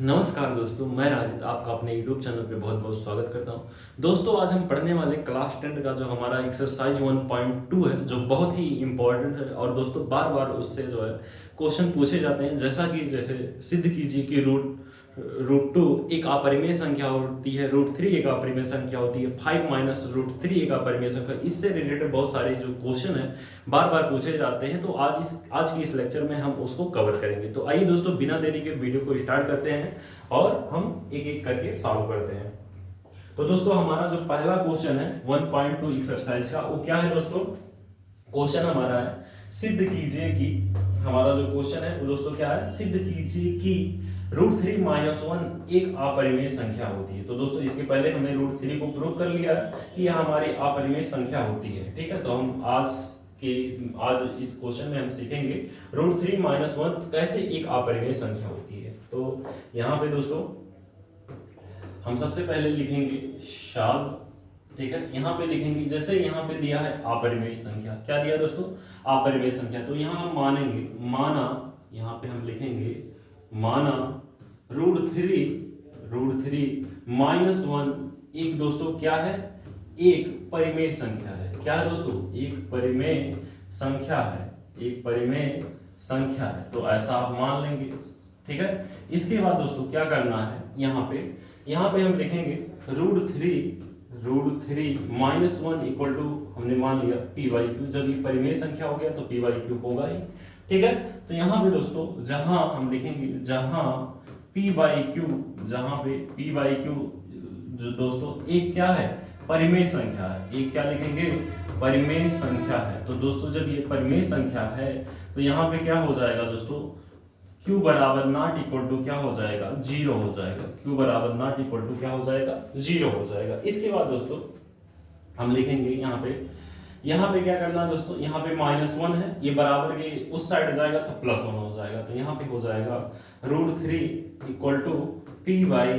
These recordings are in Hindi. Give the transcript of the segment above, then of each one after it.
नमस्कार दोस्तों, मैं राजित आपका अपने यूट्यूब चैनल पे बहुत बहुत स्वागत करता हूं। दोस्तों आज हम पढ़ने वाले क्लास 10 का जो हमारा एक्सरसाइज 1.2 है, जो बहुत ही इम्पोर्टेंट है और दोस्तों बार बार उससे जो है क्वेश्चन पूछे जाते हैं। जैसे सिद्ध कीजिए कि रूट टू एक अपरिमेय संख्या होती है, रूट थ्री एक अपरिमेय संख्या होती है, 5 माइनस रूट थ्री एक अपरिमेय संख्या। इससे रिलेटेड बहुत सारे जो क्वेश्चन है बार बार पूछे जाते हैं, तो आज की इस लेक्चर में हम उसको कवर करेंगे। तो आइए दोस्तों, बिना देरी के वीडियो को स्टार्ट करते हैं और हम एक एक करके सॉल्व करते हैं। तो दोस्तों हमारा जो पहला क्वेश्चन है 1.2 एक्सरसाइज का, वो क्या है दोस्तों? क्वेश्चन हमारा है सिद्ध कीजिए कि, हमारा जो क्वेश्चन है वो दोस्तों क्या है, सिद्ध कीजिए कि रूट थ्री माइनस वन एक अपरिमेय संख्या होती है। तो दोस्तों इसके पहले हमने रूट थ्री को प्रूव कर लिया है कि यह हमारी अपरिमेय संख्या होती है। ठीक है, तो हम आज इस क्वेश्चन में हम सीखेंगे रूट थ्री माइनस वन कैसे एक अपरिमेय संख्या होती है। तो यहाँ पे दोस्तों हम सबसे पहले लिखेंगे शाल। ठीक है, यहाँ पे लिखेंगे, जैसे यहाँ पे दिया है अपरिमेय संख्या, क्या दिया दोस्तों? अपरिमेय संख्या। तो यहाँ हम मानेंगे, माना, यहाँ पे हम लिखेंगे माना रूट थ्री माइनस वन एक दोस्तों क्या है, एक परिमेय संख्या है। क्या है दोस्तों? एक परिमेय संख्या है, एक परिमेय संख्या है। तो ऐसा आप मान लेंगे। ठीक है, इसके बाद दोस्तों क्या करना है, यहाँ पे हम लिखेंगे root three minus one equal to, हमने मान लिया पी बाई क्यू। जब ये परिमेय संख्या हो गया तो पी बाई क्यू होगा ही। ठीक है, तो यहाँ पे दोस्तों जहां हम लिखेंगे, जहां पी बाई क्यू, जहां पे पी बाई क्यू जो दोस्तों एक क्या है, परिमेय संख्या है। एक क्या लिखेंगे, परिमेय संख्या है। तो दोस्तों जब ये परिमेय संख्या है तो यहाँ पे क्या हो जाएगा दोस्तों, q बराबर नॉट इक्वल टू क्या हो जाएगा, जीरो हो जाएगा। q बराबर नॉट इक्वल टू क्या हो जाएगा, जीरो हो जाएगा। इसके बाद दोस्तों हम लिखेंगे यहाँ पे क्या करना है दोस्तों, यहाँ पे माइनस वन है, ये बराबर के उस साइड जाएगा तो प्लस वन हो जाएगा। तो यहाँ पे हो जाएगा root three equal to P by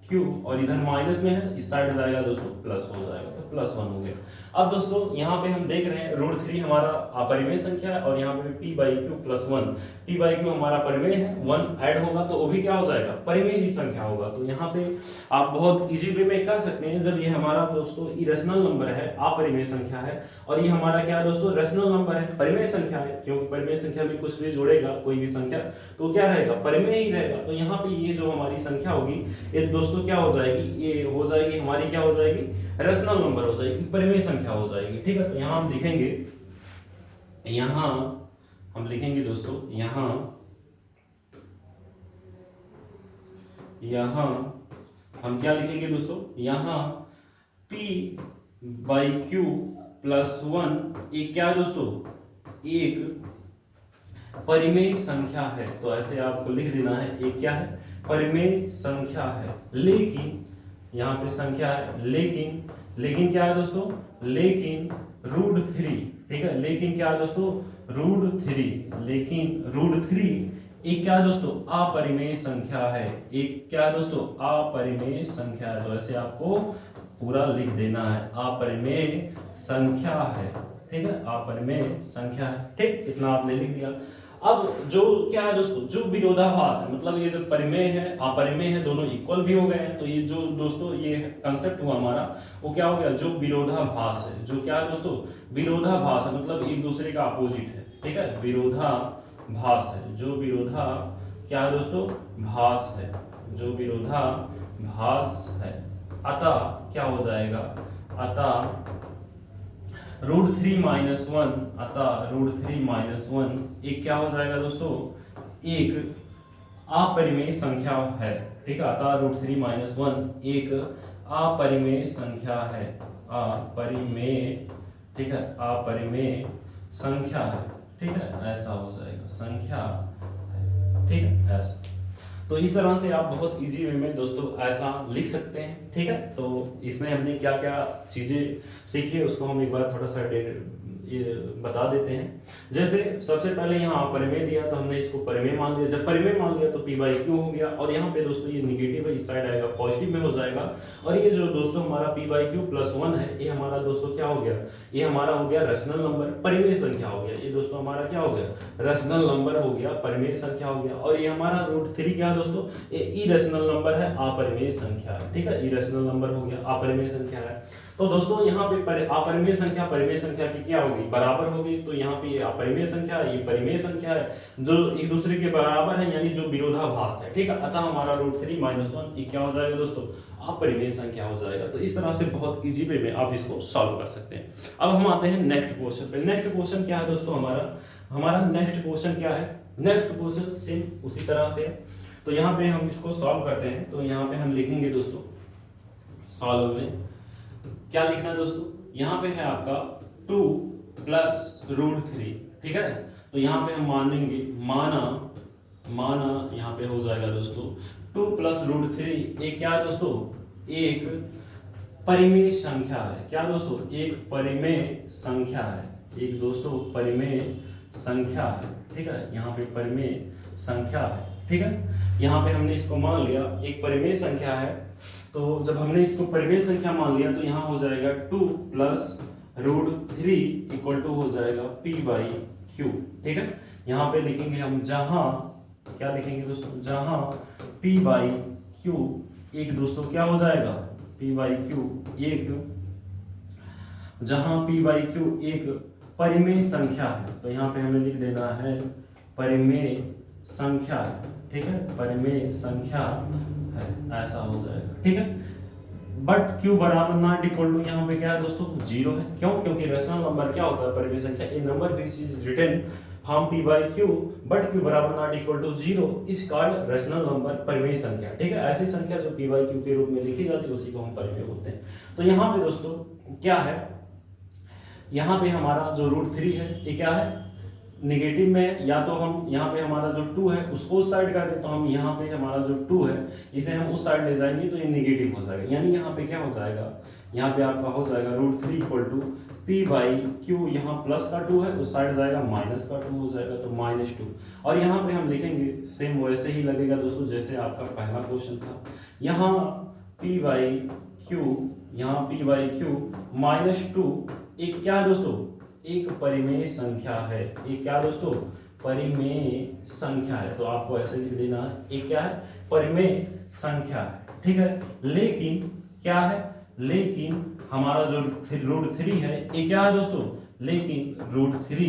Q, और इधर माइनस में है, इस साइड जाएगा दोस्तों प्लस हो जाएगा, तो प्लस वन हो गया। अब दोस्तों यहाँ पे हम देख रहे हैं रूट थ्री हमारा अपरिमेय संख्या है, और यहाँ पे P by Q plus one, P by Q हमारा परिमेय है, वन ऐड होगा तो वो भी क्या हो जाएगा, परिमेय ही संख्या होगा। तो यहाँ पे आप बहुत इजी वे में कह सकते हैं, जब ये हमारा दोस्तों इरेशनल नंबर है, अपरिमेय संख्या है, और ये हमारा क्या है दोस्तों, रेशनल नंबर है, परिमेय संख्या है, क्योंकि परिमेय संख्या में कुछ भी जोड़ेगा कोई भी संख्या तो क्या रहेगा, परिमेय ही रहेगा। तो यहाँ पे ये जो हमारी संख्या होगी, ये दोस्तों क्या हो जाएगी, ये हो जाएगी हमारी, क्या हो जाएगी, रेशनल नंबर हो जाएगी, परिमेय संख्या हो जाएगी। ठीक है, तो यहाँ हम लिखेंगे दोस्तों, यहाँ हम क्या लिखेंगे दोस्तों, यहाँ p by Q plus one एक क्या है दोस्तों, एक परिमेय संख्या है। तो ऐसे आपको लिख देना है, एक क्या है, परिमेय संख्या है। लेकिन यहाँ पे संख्या है, लेकिन क्या है दोस्तों, लेकिन रूट थ्री, ठीक है, लेकिन क्या है दोस्तों, लेकिन रूट थ्री एक क्या है दोस्तों, अपरिमेय संख्या है। एक क्या है दोस्तों, अपरिमेय संख्या है। तो ऐसे आपको पूरा लिख देना है, अपरिमेय संख्या है। ठीक है, अपरिमेय संख्या है। ठीक, इतना आपने लिख दिया। अब जो क्या है दोस्तों, जो विरोधाभास है, मतलब ये जो परिमेय है अपरिमेय है, दोनों इक्वल भी हो गए हैं। तो ये जो दोस्तों ये कंसेप्ट हुआ हमारा, वो क्या हो गया, जो विरोधाभास है, जो क्या है दोस्तों, विरोधाभास है, मतलब एक दूसरे का अपोजिट है। ठीक है, विरोधाभास है, जो विरोधा क्या है दोस्तों, भास है, जो विरोधाभास है। अतः क्या हो जाएगा, अतः रूट थ्री माइनस वन, अतः रूट थ्री माइनस वन एक क्या हो जाएगा दोस्तों, एक अपरिमेय संख्या है। ठीक है, अतः रूट थ्री माइनस वन एक अपरिमेय संख्या है, अपरिमेय, ठीक है, अपरिमेय संख्या है। ठीक है, ऐसा हो जाएगा, संख्या है। ठीक है, ऐसा। तो इस तरह से आप बहुत इजी वे में दोस्तों ऐसा लिख सकते हैं। ठीक है, तो इसमें हमने क्या क्या चीजें सीखी उसको हम एक बार थोड़ा सा ये बता देते हैं। जैसे सबसे पहले यहाँ परिमेय दिया तो हमने इसको परिमेय मान लिया, जब परिमेय मान लिया तो p बाई क्यू हो गया, और यहाँ पे दोस्तों ये निगेटिव है, इस साइड आएगा पॉजिटिव में हो जाएगा, और ये जो दोस्तों हमारा p बाई क्यू प्लस 1 है, ये हमारा दोस्तों क्या हो गया, ये हमारा हो गया रेशनल नंबर, परिमेय संख्या हो गया। ये दोस्तों हमारा क्या हो गया, रेशनल नंबर हो गया, परिमेय संख्या हो गया। और ये हमारा √3 क्या है दोस्तों, ये इरेशनल नंबर है, अपरिमेय संख्या है। ठीक है, इरेशनल नंबर हो गया, अपरिमेय संख्या है। तो दोस्तों यहाँ पे अपरिमेय संख्या परिमेय संख्या की क्या होगी, बराबर होगी। तो यहाँ पे ये अपरिमेय संख्या है, ये परिमेय संख्या है, जो एक दूसरे के बराबर है, यानी जो विरोधाभास है। ठीक है, अतः हमारा √3 - 1 ये क्या हो जाएगा दोस्तों, अपरिमेय संख्या हो जाएगा। तो इस तरह से बहुत इजी वे में आप इसको सॉल्व कर सकते हैं। अब हम आते हैं नेक्स्ट क्वेश्चन पे। नेक्स्ट क्वेश्चन क्या है दोस्तों, हमारा नेक्स्ट क्वेश्चन क्या है, नेक्स्ट क्वेश्चन सेम उसी तरह से है। तो यहाँ पे हम इसको सॉल्व करते हैं। तो यहाँ पे हम लिखेंगे दोस्तों, सॉल्व में क्या लिखना है दोस्तों, यहाँ पे है आपका 2 + √3। ठीक है, तो यहाँ पे हम मानेंगे, माना यहाँ पे हो जाएगा दोस्तों 2 + √3 एक क्या है दोस्तों, एक परिमेय संख्या है। क्या दोस्तों, एक परिमेय संख्या है, एक दोस्तों परिमेय संख्या है। ठीक है, यहाँ पे परिमेय संख्या है। ठीक है, यहाँ पे हमने इसको मान लिया एक परिमेय संख्या है। तो जब हमने इसको परिमेय संख्या मान लिया तो यहाँ हो जाएगा 2 + √3 = हो जाएगा p बाई क्यू। ठीक है, यहाँ पे लिखेंगे हम, जहां क्या लिखेंगे दोस्तों, जहां p बाई क्यू एक दोस्तों क्या हो जाएगा, p बाई क्यू एक, जहां p बाई क्यू एक परिमेय संख्या है। तो यहाँ पे हमें लिख देना है परिमेय संख्या है। ठीक है, परिमेय संख्या है, ऐसा हो जाएगा। ठीक है, बट q बराबर नॉट इक्वल टू, यहाँ पे क्या है दोस्तों 0 है। क्यों, क्योंकि रेशनल नंबर क्या होता है, परिमेय संख्या, a number which is written from p by q but q बराबर not equal to 0 is called rational number, परिमेय संख्या। ठीक है, ऐसी संख्या जो p बाई q के रूप में लिखी जाती है उसी को हम परिमेय बोलते हैं। तो यहाँ पे दोस्तों क्या है, यहाँ पे हमारा जो √3 है ये क्या है, निगेटिव में, या तो हम यहाँ पे हमारा जो 2 है उसको उस साइड कर दें, तो हम यहाँ पे हमारा जो 2 है इसे हम उस साइड ले जाएंगे तो ये निगेटिव हो जाएगा। यानी यहाँ पे क्या हो जाएगा, यहाँ पे आपका हो जाएगा √3 = p बाई क्यू, यहाँ प्लस का 2 है उस साइड जाएगा, माइनस का 2 हो जाएगा, तो -2। और यहाँ पे हम लिखेंगे सेम वैसे ही लगेगा दोस्तों जैसे आपका पहला क्वेश्चन था। यहाँ p बाई क्यू, यहाँ p बाई क्यू -2 एक क्या है दोस्तों, एक परिमेय संख्या है। ये क्या दोस्तों, परिमेय संख्या है। तो आपको ऐसे लिख देना है, ये क्या है, परिमेय संख्या है। ठीक है, लेकिन क्या है, लेकिन हमारा जो √3 है ये क्या है दोस्तों, लेकिन √3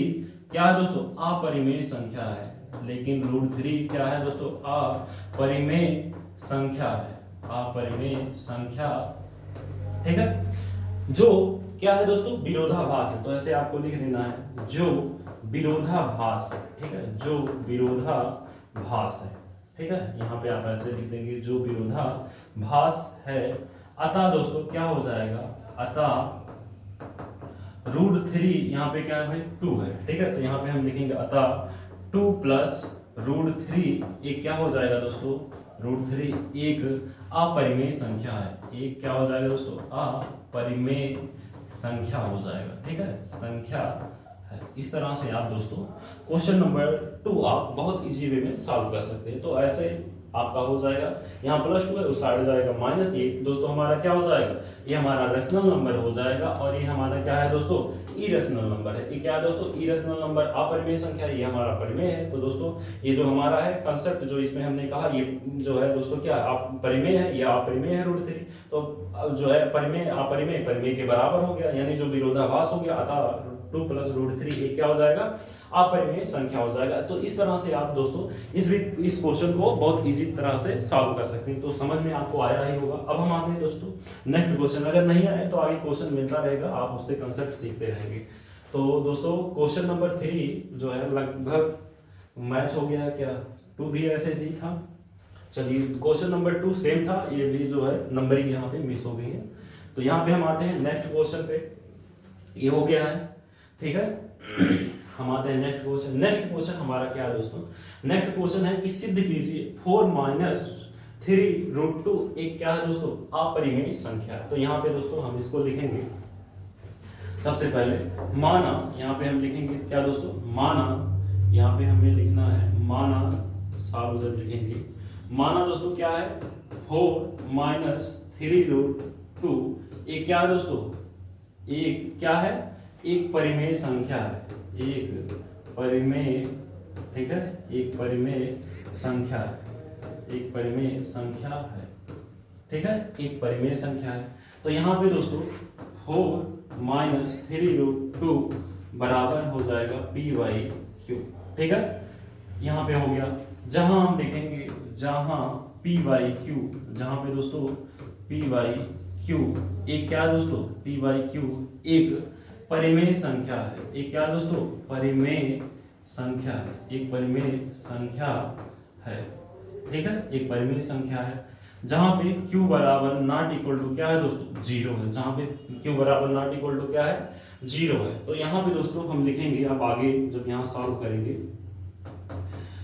क्या है दोस्तों, अपरिमेय संख्या है। लेकिन √3 क्या है दोस्तों, अपरिमेय संख्या है, अपरिमेय संख्या। ठीक है, जो क्या है दोस्तों, विरोधाभास है। तो ऐसे आपको लिख देना है, जो विरोधाभास है। ठीक है, जो विरोधाभास है। ठीक है, यहाँ पे आप ऐसे लिख देंगे, जो विरोधाभास है। अतः दोस्तों क्या हो जाएगा, अतः √3 यहाँ पे क्या है भाई, 2 है। ठीक है, तो यहाँ पे हम लिखेंगे अतः 2 + √3 ये क्या हो जाएगा दोस्तों, √3 एक अपरिमेय संख्या है। एक क्या हो जाएगा दोस्तों, अपरिमेय संख्या हो जाएगा। ठीक है, संख्या है। इस तरह से आप दोस्तों क्वेश्चन नंबर 2 आप बहुत इजी वे में सॉल्व कर सकते हैं। तो ऐसे आपका हो जाएगा, यहाँ +2 है उस साइड जाएगा -1 दोस्तों, हमारा क्या हो जाएगा, ये हमारा रेशनल नंबर हो जाएगा। और ये हमारा क्या है दोस्तों, इरेशनल नंबर है। ये क्या है दोस्तों, इरेशनल नंबर, अपरिमेय संख्या, ये हमारा परिमेय है। तो दोस्तों ये जो हमारा है कंसेप्ट जो इसमें हमने कहा, ये जो है दोस्तों क्या परिमेय है, या अपरिमेय है √3। तो जो है परिमेय अपरिमेय परिमेय के बराबर हो गया, यानी जो विरोधाभास हो गया। अतः 2 + √3 एक क्या हो जाएगा, अपरिमेय संख्या हो जाएगा। तो इस तरह से आप दोस्तों इस क्वेश्चन को बहुत इजी तरह से सॉल्व कर सकते हैं। तो समझ में आपको आया ही होगा। अब हम आते हैं दोस्तों नेक्स्ट क्वेश्चन। अगर नहीं आए तो आगे क्वेश्चन मिलता रहेगा, आप उससे कंसेप्ट सीखते रहेंगे। तो दोस्तों क्वेश्चन नंबर 3 जो है लगभग मैच हो गया है क्या, 2 भी ऐसे ही था। चलिए क्वेश्चन नंबर 2 सेम था, ये भी जो है नंबरिंग यहाँ पे मिस हो गई है। तो यहाँ पे हम आते हैं नेक्स्ट क्वेश्चन पे, ये हो गया है। ठीक है, हम आते हैं नेक्स्ट क्वेश्चन। नेक्स्ट क्वेश्चन हमारा क्या है दोस्तों, नेक्स्ट क्वेश्चन है कि सिद्ध कीजिए 4 - 3 √2 एक क्या है दोस्तों, अपरिमेय संख्या। तो यहाँ पे दोस्तों हम इसको लिखेंगे, सबसे पहले माना, यहाँ पे हम लिखेंगे क्या दोस्तों, माना, यहाँ पे हमें लिखना है माना, साल जब लिखेंगे माना दोस्तों क्या है, 4 माइनस 3√2 एक क्या है दोस्तों, एक क्या है, एक परिमेय संख्या है, एक परिमेय, ठीक है, एक परिमेय संख्या है, एक परिमेय संख्या है, ठीक है, एक परिमेय संख्या है। तो यहाँ पे दोस्तों 4 माइनस 3√2 बराबर हो जाएगा p/q, ठीक है, यहाँ पे हो गया। जहां हम देखेंगे, जहां p/q, जहां पे दोस्तों p/q एक क्या है दोस्तों, p/q एक परिमेय संख्या है, एक क्या दोस्तों, परिमेय संख्या है, एक परिमेय संख्या है, ठीक है, एक परिमेय संख्या है। जहां पे q बराबर नॉट इक्वल टू क्या है दोस्तों, 0 है, जहां पे q बराबर नॉट इक्वल टू क्या है, 0 है। तो यहाँ पे दोस्तों हम लिखेंगे, अब आगे जब यहाँ सॉल्व करेंगे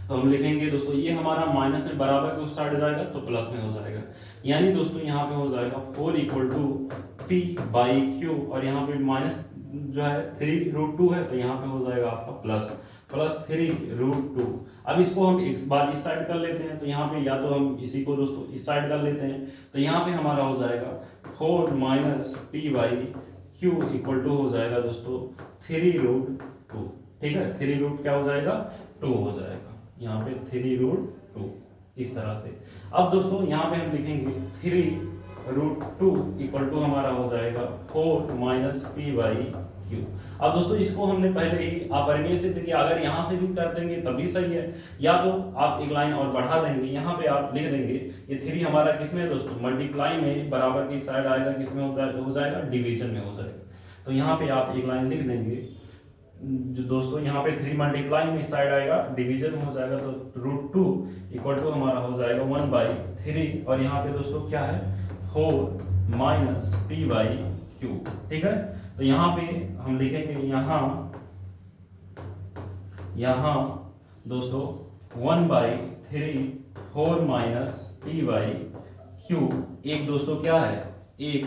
तो हम लिखेंगे दोस्तों, ये हमारा माइनस में बराबर के उस साइड जाएगा तो प्लस में हो जाएगा, यानी दोस्तों यहाँ पे हो जाएगा 4 इक्वल टू p/q, और यहाँ पे माइनस जो है 3√2 है, तो यहाँ पे हो जाएगा आपका प्लस 3√2। अब इसको हम एक बार इस साइड कर लेते हैं, तो यहाँ पे या तो हम इसी को दोस्तों इस साइड कर लेते हैं, तो यहाँ पे हमारा हो जाएगा 4 माइनस p/q इक्वल टू हो जाएगा दोस्तों 3√2, ठीक है, 3 क्या हो जाएगा, 2 हो जाएगा, यहाँ पे 3√2 इस तरह से। अब दोस्तों यहाँ पे हम लिखेंगे 3√2 इक्वल टू हमारा हो जाएगा 4 माइनस p/q। अब दोस्तों इसको हमने पहले ही अपरिमेय सिद्ध किया, अगर यहाँ से भी कर देंगे तभी सही है, या तो आप एक लाइन और बढ़ा देंगे, यहाँ पे आप लिख देंगे ये 3 हमारा किसमें है दोस्तों, मल्टीप्लाई में, बराबर की साइड आएगा किसमें हो जाएगा, डिवीजन में हो जाएगा। तो यहाँ पे आप एक लाइन लिख देंगे जो दोस्तों, यहाँ पे 3 मल्टीप्लाई में इस साइड आएगा, डिवीजन में हो जाएगा, तो √2 इक्वल टू हमारा हो जाएगा 1/3, और यहाँ पे दोस्तों क्या है, 4 माइनस p/q, ठीक है। तो यहाँ पे हम लिखेंगे, यहाँ दोस्तों 1/3 4 माइनस p/q एक दोस्तों क्या है, एक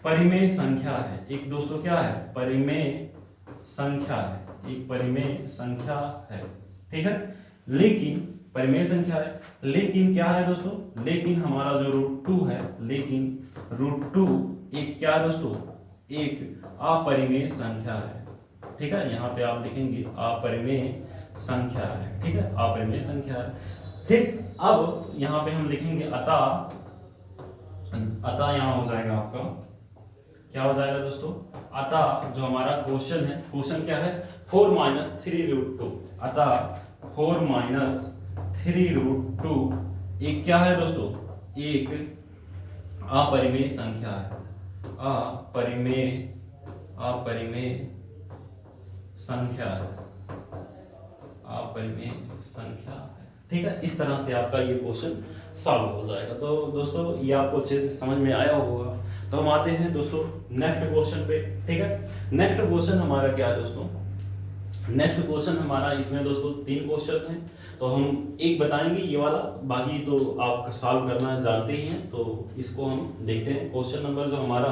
परिमेय संख्या है, एक दोस्तों क्या है, परिमेय संख्या है, एक परिमेय संख्या है, ठीक है। लेकिन परिमेय संख्या है, लेकिन क्या है दोस्तों, लेकिन हमारा जो √2 है, लेकिन √2 एक क्या है दोस्तों, एक अपरिमेय संख्या है, ठीक है। यहाँ पे आप लिखेंगे अपरिमेय संख्या है, ठीक है, अपरिमेय संख्या है, ठीक। अब यहाँ पे हम लिखेंगे अतः यहाँ हो जाएगा आपका क्या हो जाएगा दोस्तों, अतः जो हमारा क्वेश्चन है, क्वेश्चन क्या है, 4 माइनस 3√2, अतः 4 माइनस 3√2 एक क्या है दोस्तों, एक अपरिमेय संख्या है, अपरिमेय संख्या है, अपरिमेय संख्या है, ठीक है। इस तरह से आपका ये क्वेश्चन सॉल्व हो जाएगा। तो दोस्तों ये आपको अच्छे से समझ में आया होगा। तो हम आते हैं दोस्तों नेक्स्ट क्वेश्चन पे, ठीक है। नेक्स्ट क्वेश्चन हमारा क्या है दोस्तों, नेक्स्ट क्वेश्चन हमारा, इसमें दोस्तों 3 क्वेश्चन हैं, तो हम एक बताएंगे ये वाला, बाकी तो आप सॉल्व करना जानते ही हैं। तो इसको हम देखते हैं। क्वेश्चन नंबर जो हमारा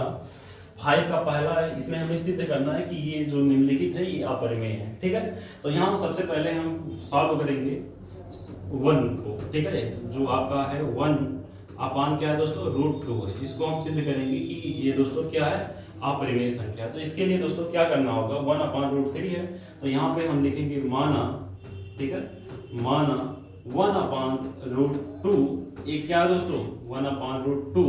5 का पहला है, इसमें हमें सिद्ध करना है कि ये जो निम्नलिखित है ये अपरिमेय है, ठीक है। तो यहाँ सबसे पहले हम सॉल्व करेंगे 1 को, ठीक है, जो आपका है 1 अपान क्या है दोस्तों, √2 है। इसको हम सिद्ध करेंगे कि ये दोस्तों क्या है, अपरिमेय संख्या। तो इसके लिए दोस्तों क्या करना होगा, 1/√3 है, तो यहाँ पे हम लिखेंगे माना, ठीक है, माना 1/√2 एक क्या है दोस्तों, 1/√2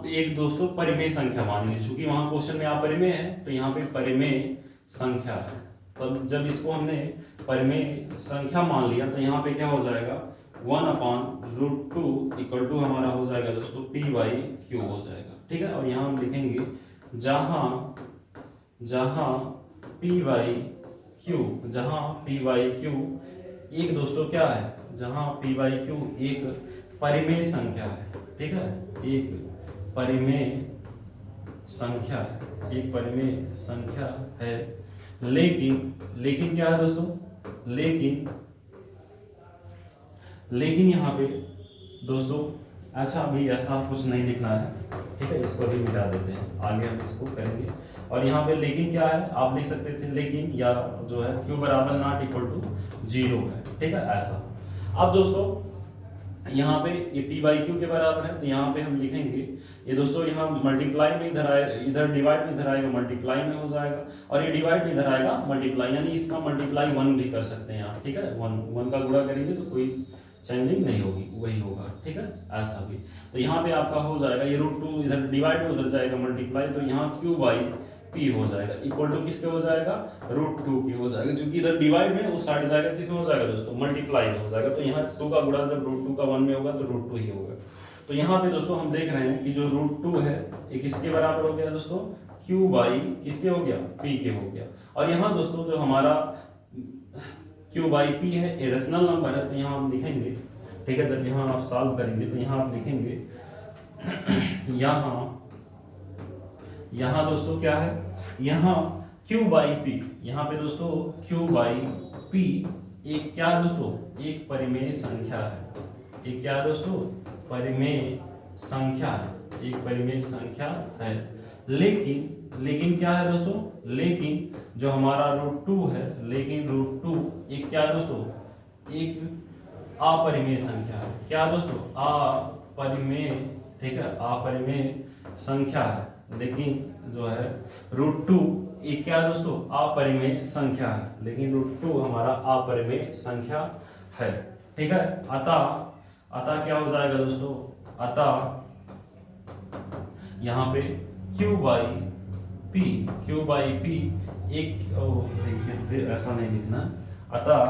एक दोस्तों परिमेय संख्या मानेंगे, चूंकि वहां क्वेश्चन में अपरिमेय है तो यहाँ पे परिमेय संख्या है। तो जब इसको हमने परिमेय संख्या मान लिया तो यहाँ पे क्या हो जाएगा, 1/√2 इक्वल टू हमारा हो जाएगा दोस्तों p/q हो जाएगा, ठीक है। और यहाँ हम लिखेंगे जहां p/q एक दोस्तों क्या है, जहां p/q एक परिमेय संख्या है, ठीक है, एक परिमेय संख्या है, एक परिमेय संख्या है। लेकिन क्या है दोस्तों, लेकिन यहाँ पे दोस्तों अच्छा अभी ऐसा कुछ नहीं लिखना है, ठीक है, इसको भी मिटा देते हैं, आगे हम इसको करेंगे। और यहाँ पे लेकिन क्या है, आप लिख सकते थे लेकिन या जो है q बराबर नॉट इक्वल टू 0 है, ठीक है ऐसा। अब दोस्तों यहाँ पे ये p बाई क्यू के बराबर है, तो यहाँ पे हम लिखेंगे ये दोस्तों, यहाँ मल्टीप्लाई में इधर आए, इधर डिवाइड में इधर आएगा, मल्टीप्लाई में हो जाएगा, और ये डिवाइड में इधर आएगा मल्टीप्लाई, यानी इसका मल्टीप्लाई 1 भी कर सकते हैं आप, ठीक है, 1 का गुणा करेंगे तो कोई चेंजिंग नहीं होगी, वही होगा, ठीक है ऐसा भी। तो यहाँ पे आपका हो जाएगा ये √2 इधर डिवाइड में उधर जाएगा मल्टीप्लाई, तो यहाँ q बाई p हो जाएगा इक्वल टू किसके हो जाएगा, √2 की हो जाएगा, क्योंकि इधर डिवाइड में उस साइड जाएगा, किस में हो जाएगा दोस्तों, मल्टीप्लाई में हो जाएगा। तो यहाँ 2 का गुणा जब √2 का 1 में होगा तो √2 ही होगा। तो यहाँ पे दोस्तों हम देख रहे हैं कि जो √2 है ये किसके बराबर हो गया दोस्तों, q बाई किसके हो गया, p के हो गया। और यहाँ दोस्तों जो हमारा q बाई p है ये रेशनल नंबर है, तो यहाँ हम लिखेंगे, ठीक है, जब यहाँ आप सॉल्व करेंगे तो यहाँ आप लिखेंगे यहाँ दोस्तों क्या है, यहाँ q बाई p, यहाँ पे दोस्तों q बाई p एक क्या दोस्तों, एक परिमेय संख्या है, एक क्या दोस्तों, परिमेय संख्या है, एक परिमेय संख्या है। लेकिन क्या है दोस्तों, लेकिन जो हमारा √2 है, लेकिन √2 एक क्या दोस्तों, एक अपरिमेय संख्या है, क्या दोस्तों, अपरिमेय, ठीक है, अपरिमेय संख्या है। लेकिन जो है √2 एक क्या दोस्तों, अपरिमेय संख्या है, लेकिन √2 हमारा अपरिमेय संख्या है, ठीक है। अतः क्या हो जाएगा दोस्तों, अतः यहाँ पे q बाई p एक, देखिए ऐसा नहीं लिखना, अतः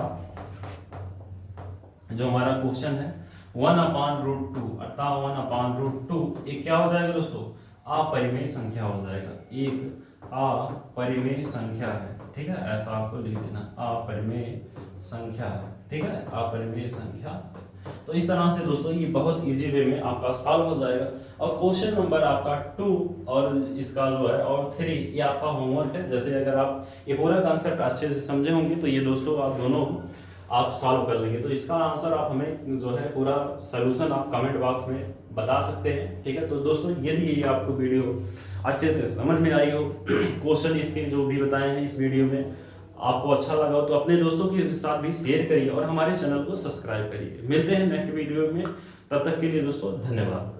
जो हमारा क्वेश्चन है 1/√2, अतः 1/√2 एक क्या हो जाएगा दोस्तों, अपरिमेय संख्या हो जाएगा, एक अपरिमेय संख्या है, ठीक है, ऐसा आपको लिख देना, अपरिमेय संख्या है, ठीक है, अपरिमेय संख्या। तो इस तरह से दोस्तों ये बहुत इजी वे में आपका सॉल्व हो जाएगा। और क्वेश्चन नंबर आपका 2 और इसका जो है और 3 ये आपका होमवर्क है। जैसे अगर आप ये पूरा कॉन्सेप्ट अच्छे से समझे होंगे तो ये दोस्तों आप दोनों आप सॉल्व कर लेंगे। तो इसका आंसर आप हमें जो है पूरा सलूशन आप कमेंट बॉक्स में बता सकते हैं, ठीक है। तो दोस्तों यदि ये आपको वीडियो अच्छे से समझ में आई हो, क्वेश्चन इसके जो भी बताए हैं इस वीडियो में आपको अच्छा लगा हो, तो अपने दोस्तों के साथ भी शेयर करिए और हमारे चैनल को सब्सक्राइब करिए। मिलते हैं नेक्स्ट वीडियो में, तब तक के लिए दोस्तों धन्यवाद।